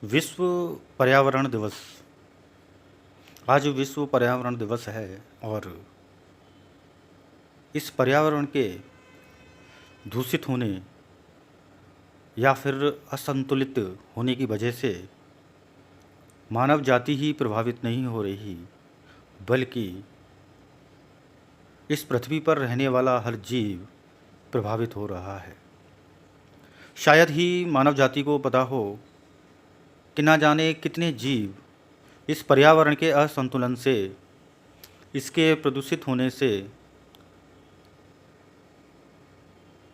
विश्व पर्यावरण दिवस। आज विश्व पर्यावरण दिवस है और इस पर्यावरण के दूषित होने या फिर असंतुलित होने की वजह से मानव जाति ही प्रभावित नहीं हो रही, बल्कि इस पृथ्वी पर रहने वाला हर जीव प्रभावित हो रहा है। शायद ही मानव जाति को पता हो कि ना जाने कितने जीव इस पर्यावरण के असंतुलन से, इसके प्रदूषित होने से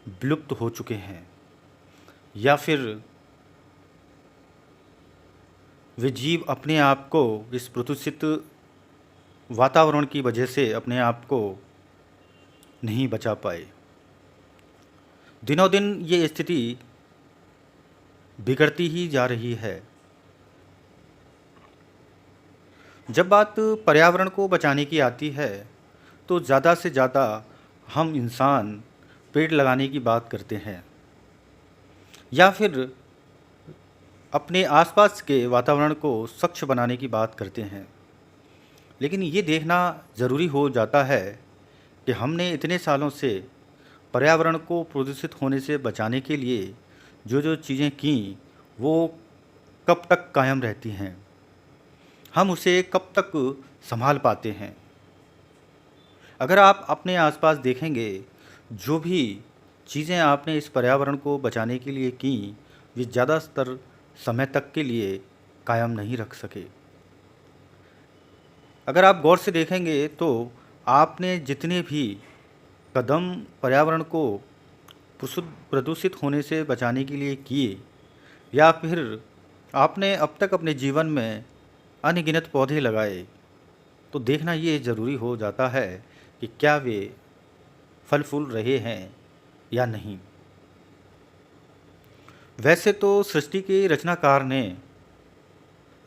विलुप्त हो चुके हैं, या फिर वे जीव अपने आप को इस प्रदूषित वातावरण की वजह से अपने आप को नहीं बचा पाए। दिनों दिन ये स्थिति बिगड़ती ही जा रही है। जब बात पर्यावरण को बचाने की आती है तो ज़्यादा से ज़्यादा हम इंसान पेड़ लगाने की बात करते हैं या फिर अपने आसपास के वातावरण को स्वच्छ बनाने की बात करते हैं। लेकिन ये देखना ज़रूरी हो जाता है कि हमने इतने सालों से पर्यावरण को प्रदूषित होने से बचाने के लिए जो जो चीज़ें की, वो कब तक कायम रहती हैं, हम उसे कब तक संभाल पाते हैं। अगर आप अपने आसपास देखेंगे, जो भी चीज़ें आपने इस पर्यावरण को बचाने के लिए की, वे ज़्यादातर समय तक के लिए कायम नहीं रख सके। अगर आप गौर से देखेंगे तो आपने जितने भी कदम पर्यावरण को प्रदूषित होने से बचाने के लिए किए, या फिर आपने अब तक अपने जीवन में अनगिनत पौधे लगाए, तो देखना ये ज़रूरी हो जाता है कि क्या वे फल फूल रहे हैं या नहीं। वैसे तो सृष्टि के रचनाकार ने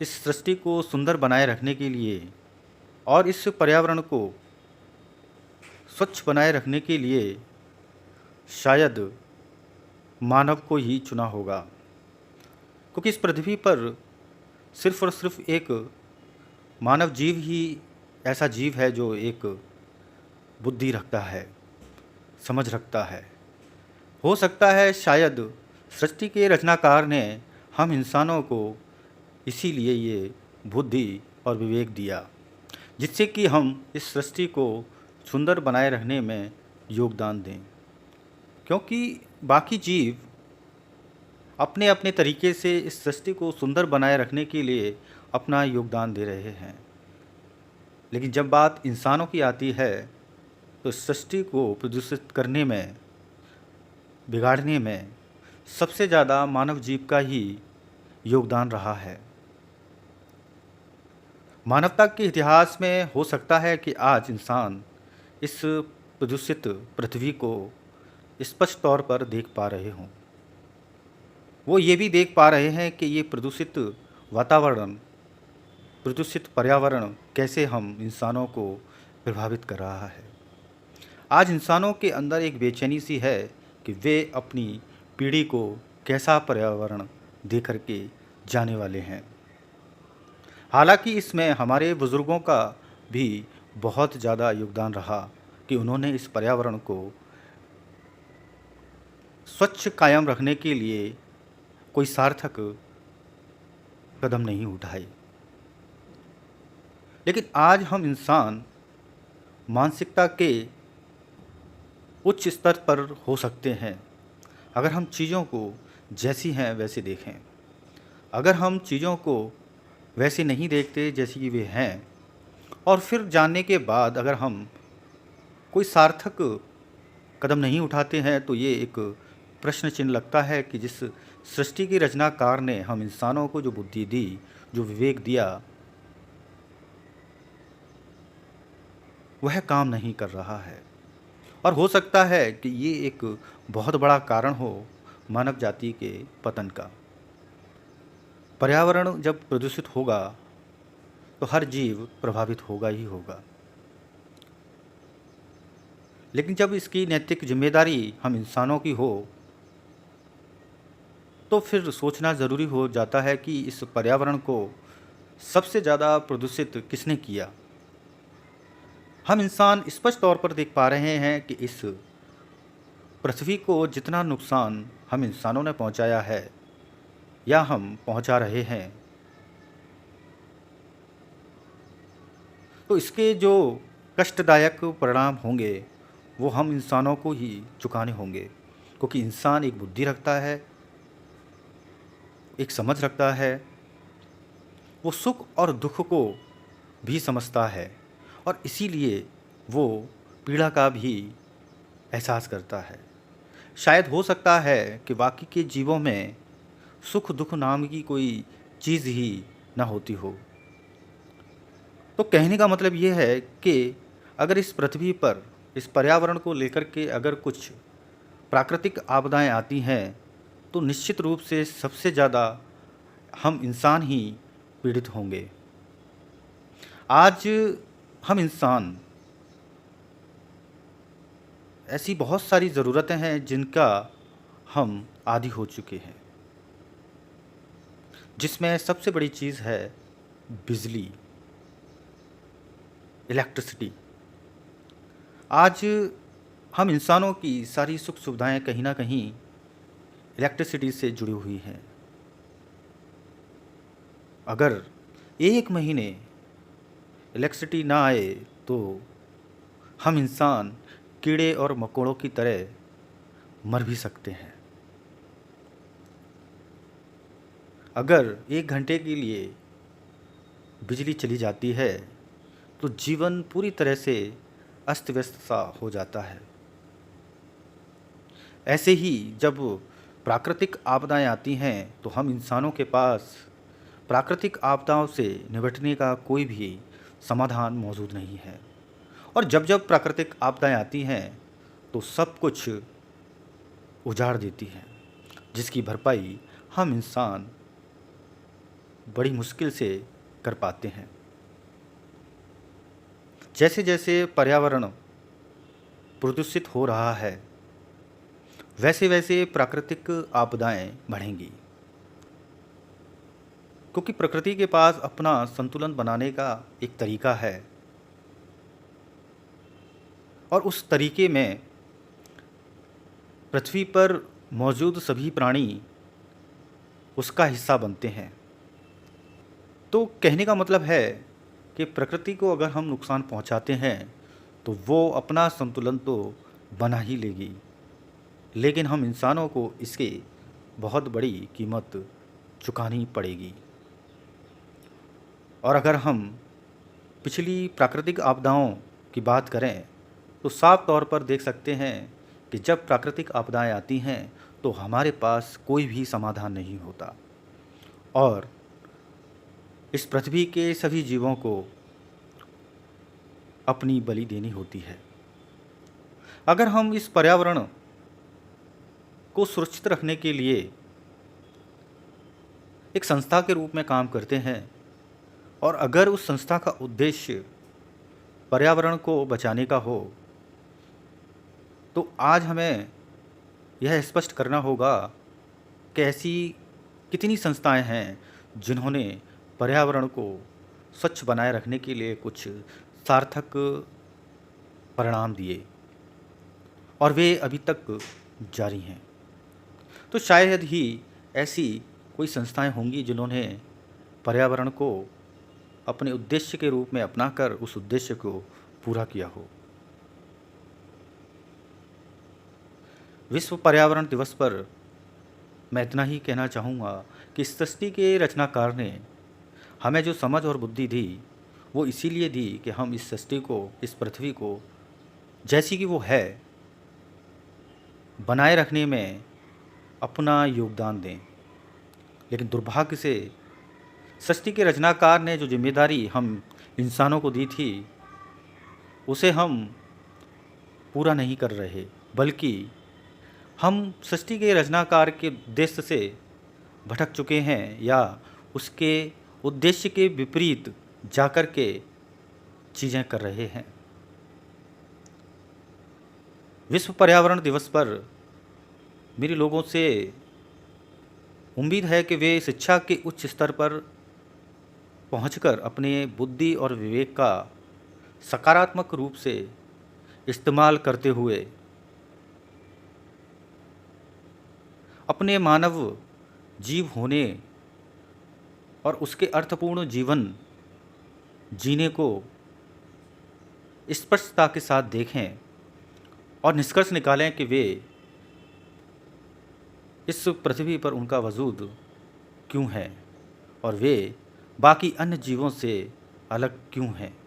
इस सृष्टि को सुंदर बनाए रखने के लिए और इस पर्यावरण को स्वच्छ बनाए रखने के लिए शायद मानव को ही चुना होगा, क्योंकि इस पृथ्वी पर सिर्फ और सिर्फ एक मानव जीव ही ऐसा जीव है जो एक बुद्धि रखता है, समझ रखता है। हो सकता है शायद सृष्टि के रचनाकार ने हम इंसानों को इसीलिए ये बुद्धि और विवेक दिया, जिससे कि हम इस सृष्टि को सुंदर बनाए रखने में योगदान दें। क्योंकि बाकी जीव अपने अपने तरीके से इस सृष्टि को सुंदर बनाए रखने के लिए अपना योगदान दे रहे हैं, लेकिन जब बात इंसानों की आती है तो सृष्टि को प्रदूषित करने में, बिगाड़ने में सबसे ज़्यादा मानव जीव का ही योगदान रहा है। मानवता के इतिहास में हो सकता है कि आज इंसान इस प्रदूषित पृथ्वी को स्पष्ट तौर पर देख पा रहे हों। वो ये भी देख पा रहे हैं कि ये प्रदूषित वातावरण, प्रदूषित पर्यावरण कैसे हम इंसानों को प्रभावित कर रहा है। आज इंसानों के अंदर एक बेचैनी सी है कि वे अपनी पीढ़ी को कैसा पर्यावरण दे कर के जाने वाले हैं। हालांकि इसमें हमारे बुज़ुर्गों का भी बहुत ज़्यादा योगदान रहा कि उन्होंने इस पर्यावरण को स्वच्छ कायम रखने के लिए कोई सार्थक कदम नहीं उठाए। लेकिन आज हम इंसान मानसिकता के उच्च स्तर पर हो सकते हैं अगर हम चीज़ों को जैसी हैं वैसे देखें। अगर हम चीज़ों को वैसे नहीं देखते जैसी कि वे हैं, और फिर जानने के बाद अगर हम कोई सार्थक कदम नहीं उठाते हैं, तो ये एक प्रश्न चिन्ह लगता है कि जिस सृष्टि के रचनाकार ने हम इंसानों को जो बुद्धि दी, जो विवेक दिया, वह काम नहीं कर रहा है। और हो सकता है कि ये एक बहुत बड़ा कारण हो मानव जाति के पतन का। पर्यावरण जब प्रदूषित होगा तो हर जीव प्रभावित होगा ही होगा, लेकिन जब इसकी नैतिक जिम्मेदारी हम इंसानों की हो, तो फिर सोचना ज़रूरी हो जाता है कि इस पर्यावरण को सबसे ज़्यादा प्रदूषित किसने किया। हम इंसान स्पष्ट तौर पर देख पा रहे हैं कि इस पृथ्वी को जितना नुकसान हम इंसानों ने पहुंचाया है या हम पहुंचा रहे हैं, तो इसके जो कष्टदायक परिणाम होंगे वो हम इंसानों को ही चुकाने होंगे, क्योंकि इंसान एक बुद्धि रखता है, एक समझ रखता है, वो सुख और दुख को भी समझता है और इसीलिए वो पीड़ा का भी एहसास करता है। शायद हो सकता है कि बाकी के जीवों में सुख दुख नाम की कोई चीज़ ही ना होती हो। तो कहने का मतलब ये है कि अगर इस पृथ्वी पर इस पर्यावरण को लेकर के अगर कुछ प्राकृतिक आपदाएं आती हैं तो निश्चित रूप से सबसे ज़्यादा हम इंसान ही पीड़ित होंगे। आज हम इंसान ऐसी बहुत सारी ज़रूरतें हैं जिनका हम आदी हो चुके हैं, जिसमें सबसे बड़ी चीज़ है बिजली, इलेक्ट्रिसिटी। आज हम इंसानों की सारी सुख सुविधाएं कहीं ना कहीं इलेक्ट्रिसिटी से जुड़ी हुई हैं। अगर एक महीने इलेक्ट्रिसिटी ना आए तो हम इंसान कीड़े और मकोड़ों की तरह मर भी सकते हैं। अगर 1 घंटे के लिए बिजली चली जाती है तो जीवन पूरी तरह से अस्त व्यस्त सा हो जाता है। ऐसे ही जब प्राकृतिक आपदाएं आती हैं तो हम इंसानों के पास प्राकृतिक आपदाओं से निपटने का कोई भी समाधान मौजूद नहीं है। और जब जब प्राकृतिक आपदाएं आती हैं तो सब कुछ उजाड़ देती हैं, जिसकी भरपाई हम इंसान बड़ी मुश्किल से कर पाते हैं। जैसे जैसे पर्यावरण प्रदूषित हो रहा है वैसे वैसे प्राकृतिक आपदाएं बढ़ेंगी, क्योंकि प्रकृति के पास अपना संतुलन बनाने का एक तरीका है और उस तरीके में पृथ्वी पर मौजूद सभी प्राणी उसका हिस्सा बनते हैं। तो कहने का मतलब है कि प्रकृति को अगर हम नुकसान पहुंचाते हैं तो वो अपना संतुलन तो बना ही लेगी, लेकिन हम इंसानों को इसके बहुत बड़ी कीमत चुकानी पड़ेगी। और अगर हम पिछली प्राकृतिक आपदाओं की बात करें तो साफ तौर पर देख सकते हैं कि जब प्राकृतिक आपदाएं आती हैं तो हमारे पास कोई भी समाधान नहीं होता और इस पृथ्वी के सभी जीवों को अपनी बलि देनी होती है। अगर हम इस पर्यावरण को सुरक्षित रखने के लिए एक संस्था के रूप में काम करते हैं और अगर उस संस्था का उद्देश्य पर्यावरण को बचाने का हो तो आज हमें यह स्पष्ट करना होगा कि ऐसी कितनी संस्थाएं हैं जिन्होंने पर्यावरण को स्वच्छ बनाए रखने के लिए कुछ सार्थक परिणाम दिए और वे अभी तक जारी हैं। तो शायद ही ऐसी कोई संस्थाएं होंगी जिन्होंने पर्यावरण को अपने उद्देश्य के रूप में अपनाकर उस उद्देश्य को पूरा किया हो। विश्व पर्यावरण दिवस पर मैं इतना ही कहना चाहूँगा कि इस सृष्टि के रचनाकार ने हमें जो समझ और बुद्धि दी वो इसीलिए दी कि हम इस सृष्टि को, इस पृथ्वी को जैसी कि वो है बनाए रखने में अपना योगदान दें। लेकिन दुर्भाग्य से सृष्टि के रचनाकार ने जो जिम्मेदारी हम इंसानों को दी थी उसे हम पूरा नहीं कर रहे, बल्कि हम सृष्टि के रचनाकार के उद्देश्य से भटक चुके हैं या उसके उद्देश्य के विपरीत जाकर के चीज़ें कर रहे हैं। विश्व पर्यावरण दिवस पर मेरी लोगों से उम्मीद है कि वे शिक्षा के उच्च स्तर पर पहुंचकर अपने बुद्धि और विवेक का सकारात्मक रूप से इस्तेमाल करते हुए अपने मानव जीव होने और उसके अर्थपूर्ण जीवन जीने को स्पष्टता के साथ देखें और निष्कर्ष निकालें कि वे इस पृथ्वी पर उनका वजूद क्यों है और वे बाकी अन्य जीवों से अलग क्यों हैं।